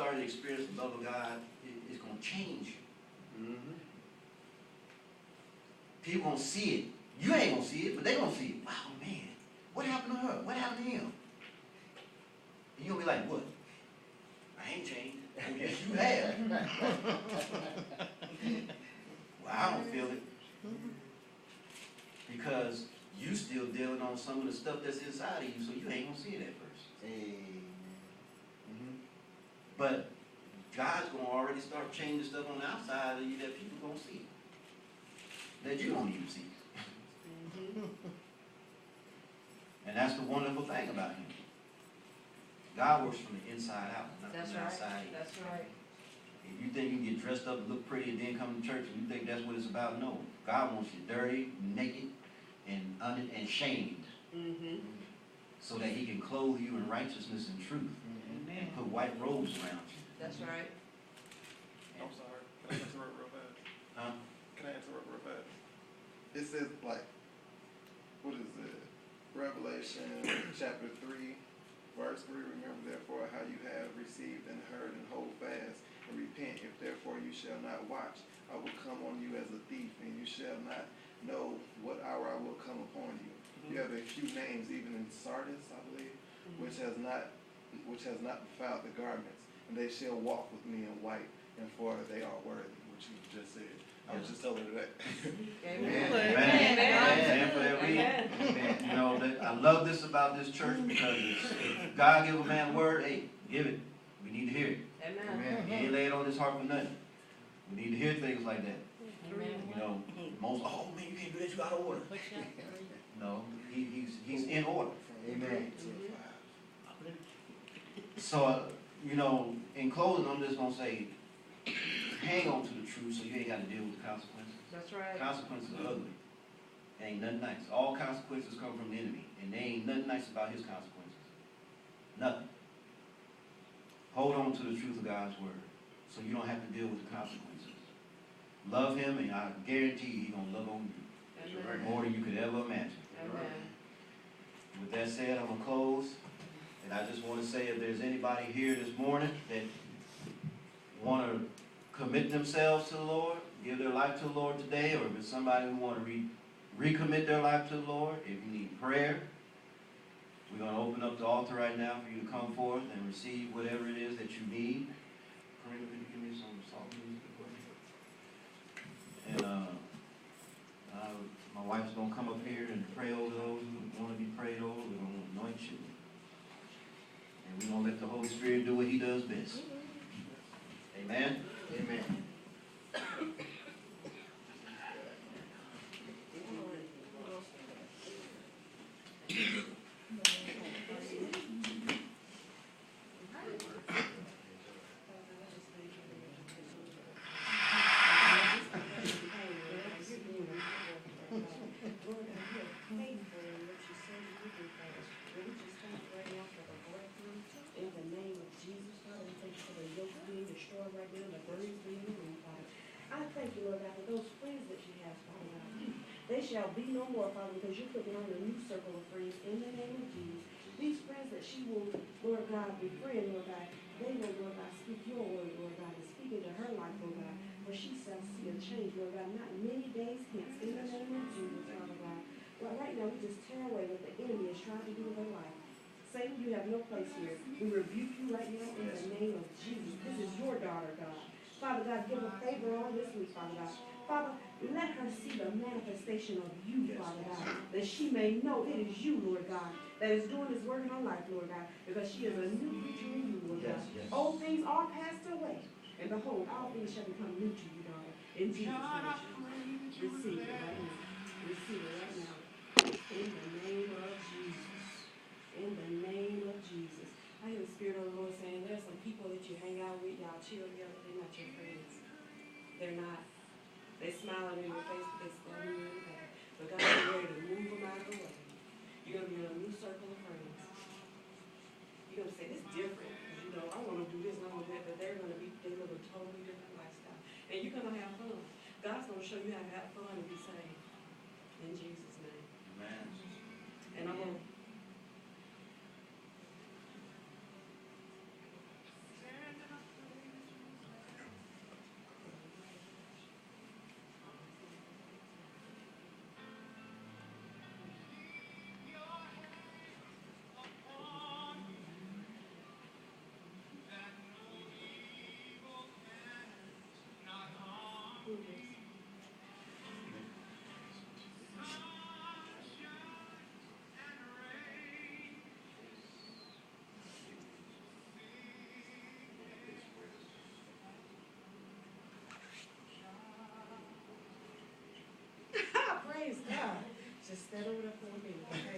start to experience the love of God, it's going to change you. Mm-hmm. People going to see it. You ain't going to see it, but they going to see it. Wow, man, what happened to her? What happened to him? And you'll be like, what? I ain't changed. Oh, yes, you have. Well, I don't feel it. Because you still dealing on some of the stuff that's inside of you, so you ain't going to see it at first. Mm-hmm. But God's going to already start changing stuff on the outside of you that people going to see. That you don't even see. Mm-hmm. And that's the wonderful thing about him. God works from the inside out, not That's from the right. outside in. That's right. If you think you can get dressed up and look pretty and then come to church and you think that's what it's about, no. God wants you dirty, naked, and shamed, Mm-hmm. so that he can clothe you in righteousness and truth, and put white robes around you. That's right. I'm sorry. Can I interrupt real fast? Huh? Can I interrupt real fast? It says, like, what is it? Revelation chapter 3, verse 3. Remember therefore how you have received and heard, and hold fast and repent. If therefore you shall not watch, I will come on you as a thief, and you shall not know what hour I will come upon you. You have a few names, even in Sardis, I believe, which has not defiled the garments, and they shall walk with me in white, and for they are worthy, which you just said. I was just telling her that. Amen. Amen. Amen. For that reason. Amen. You know, I love this about this church, because if God give a man a word, hey, give it. We need to hear it. Amen. He ain't laid on his heart for nothing. We need to hear things like that. Amen. You know, most, oh man, you can't do that, you out of order. No, he's in order. Amen. So, you know, in closing, I'm just going to say, hang on to the truth so you ain't got to deal with the consequences. That's right. Consequences are ugly. Ain't nothing nice. All consequences come from the enemy, and there ain't nothing nice about his consequences. Nothing. Hold on to the truth of God's word so you don't have to deal with the consequences. Love him, and I guarantee you he's going to love on you. Amen. More than you could ever imagine. Amen. With that said, I'm going to close. And I just want to say, if there's anybody here this morning that want to commit themselves to the Lord, give their life to the Lord today, or if it's somebody who want to recommit their life to the Lord, if you need prayer, we're going to open up the altar right now for you to come forth and receive whatever it is that you need. Pray, can you give me some salt music? And my wife's going to come up here and pray over those who want to be prayed over. We're going to anoint you. And we're going to let the Holy Spirit do what he does best. Amen? Amen. They shall be no more, Father, because you're putting on a new circle of friends in the name of Jesus. These friends that she will, Lord God, befriend, Lord God, they will, Lord God, speak your word, Lord God, and speak into her life, Lord God, for she shall see a change, Lord God, not many days hence, in the name of Jesus, Father God. Well, right now, we just tear away what the enemy is trying to do with her life. Satan, you have no place here. We rebuke you right now in the name of Jesus. This is your daughter, God. Father God, give her favor on this week, Father God. Father, let her see the manifestation of you, Father God, that she may know it is you, Lord God, that is doing this work in her life, Lord God, because she is a new creature in you, Lord God. Old things are passed away, and behold, all things shall become new to you, daughter. In Jesus' name, receive it right now. Receive it right now. In the name of Jesus. In the name of Jesus. I hear the Spirit of the Lord saying, there's some people that you hang out with, y'all chill together, they're not your friends. They're not. They smiling in your face, but they staring you in the back. But God is ready to move them out of the way. You're going to be in a new circle of friends. You're going to say, this is different. Because, you know, I want to do this and I want to do that. But they're going to be, they live a totally different lifestyle. And you're going to have fun. God's going to show you how to have fun and be saved. In Jesus' name. Amen. And I'm going to Just stand over there for a minute, okay?